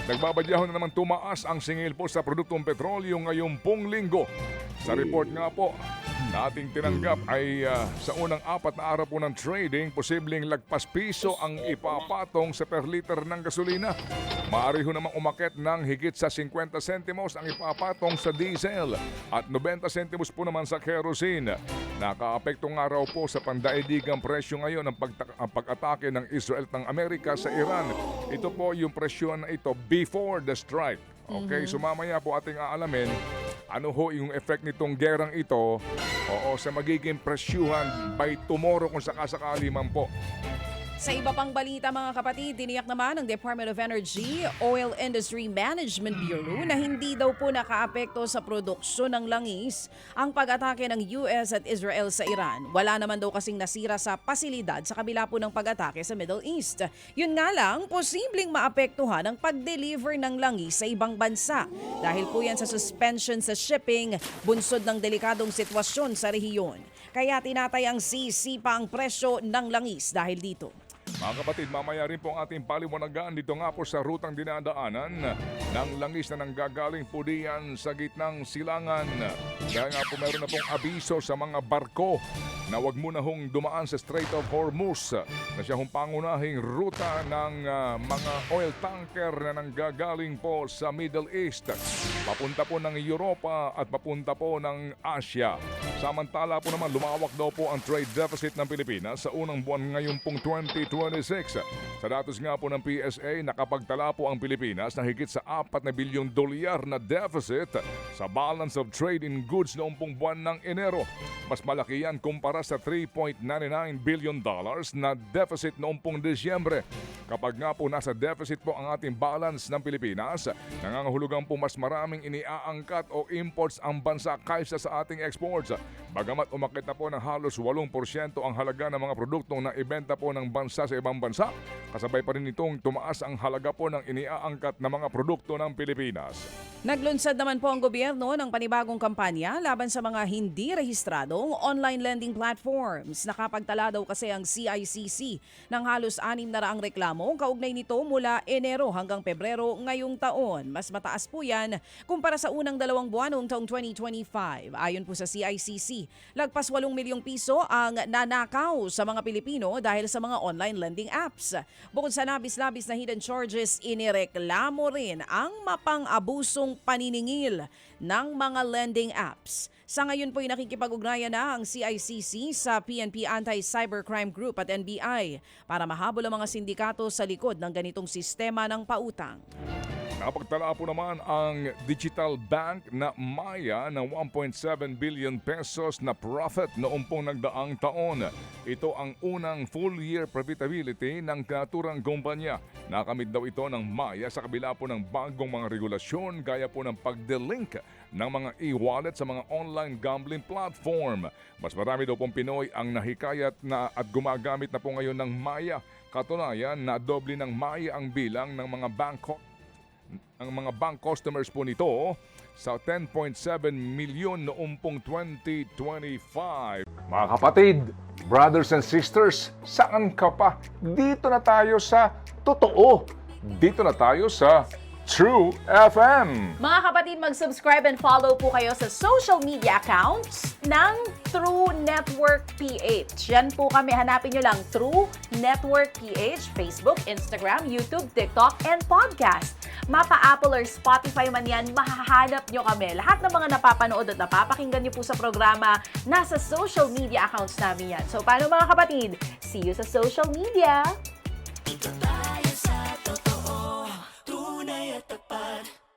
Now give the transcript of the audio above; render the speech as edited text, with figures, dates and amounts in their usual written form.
Nagbabadyahon na naman tumaas ang singil po sa produktong petrolyo ngayong pong linggo. Sa report nga po, nating tinanggap ay sa unang 4 na araw po ng trading, posibleng lagpas piso ang ipapatong sa per liter ng gasolina. Maaari ho namang umakit ng higit sa 50 sentimos ang ipapatong sa diesel at 90 sentimos po naman sa kerosene. Nakaapekto nga raw po sa pandaigdigang presyo ngayon ang pag-atake ng Israel ng Amerika sa Iran. Ito po yung presyo na ito before the strike. Okay, so mamaya po ating aalamin ano ho yung effect nitong gerang ito sa magiging presyuhan by tomorrow kung sakasakali man po. Sa iba pang balita mga kapatid, tiniyak naman ng Department of Energy, Oil Industry Management Bureau na hindi daw po nakaapekto sa produksyon ng langis ang pag-atake ng US at Israel sa Iran. Wala naman daw kasing nasira sa pasilidad sa kabila po ng pag-atake sa Middle East. Yun nga lang, posibleng maapektuhan ang pag-deliver ng langis sa ibang bansa. Dahil po yan sa suspension sa shipping, bunsod ng delikadong sitwasyon sa rehiyon. Kaya tinatayang sisipa ang presyo ng langis dahil dito. Mga kapatid, mamaya rin po ang ating paliwanagan dito nga po sa rutang dinadaanan ng langis na nanggagaling po diyan sa gitnang silangan. Kaya nga po meron na pong abiso sa mga barko na wag muna hong dumaan sa Strait of Hormuz na siya hong pangunahing ruta ng mga oil tanker na nanggagaling po sa Middle East. Papunta po ng Europa at papunta po ng Asia. Samantala po naman lumawak daw po ang trade deficit ng Pilipinas sa unang buwan ngayon pong 2026. Sa datos nga po ng PSA, nakapagtala po ang Pilipinas ng higit sa 4 na bilyong dolyar na deficit sa balance of trade in goods noong pong buwan ng Enero. Mas malaki yan kumpara sa $3.99 billion na deficit noong pong Disyembre. Kapag nga po nasa deficit po ang ating balance ng Pilipinas, nangangahulugan po mas maraming iniaangkat o imports ang bansa kaysa sa ating exports. Bagamat umakit na po ng halos 8% ang halaga ng mga produktong na ibenta po ng bansa sa ibang bansa, kasabay pa rin itong tumaas ang halaga po ng iniaangkat na mga produkto ng Pilipinas. Naglunsad naman po ang gobyerno ng panibagong kampanya laban sa mga hindi rehistradong online lending platforms. Nakapagtala daw kasi ang CICC ng halos 600 reklamo kaugnay nito mula Enero hanggang Pebrero ngayong taon. Mas mataas po yan kumpara sa unang 2 buwan noong taong 2025. Ayon po sa CICC, lagpas 8 milyong piso ang nanakaw sa mga Pilipino dahil sa mga online lending apps. Bukod sa labis-labis na hidden charges, inireklamo rin ang mapang-abusong paniningil ng mga lending apps. Sa ngayon po'y nakikipag-ugnayan na ang CICC sa PNP Anti-Cybercrime Group at NBI para mahabol ang mga sindikato sa likod ng ganitong sistema ng pautang. Napagtala po naman ang digital bank na Maya ng 1.7 billion pesos na profit noong pong nagdaang taon. Ito ang unang full-year profitability ng naturang kumpanya. Nakamit daw ito ng Maya sa kabila po ng bagong mga regulasyon gaya po ng pagdelink ng mga e-wallet sa mga online gambling platform. Mas marami daw pong Pinoy ang nahikayat na at gumagamit na po ngayon ng Maya. Katunayan na doble ng Maya ang bilang ng mga bank customers po nito sa 10.7 milyon noong pong 2025. Mga kapatid, brothers and sisters, saan ka pa? Dito na tayo sa totoo. Dito na tayo sa True FM. Mga kapatid, mag-subscribe and follow po kayo sa social media accounts ng True Network PH. Yan po kami, hanapin nyo lang True Network PH, Facebook, Instagram, YouTube, TikTok, and podcast. Mapa Apple or Spotify man yan, mahahanap nyo kami. Lahat ng mga napapanood at napapakinggan nyo po sa programa, nasa social media accounts namin yan. So paano mga kapatid? See you sa social media!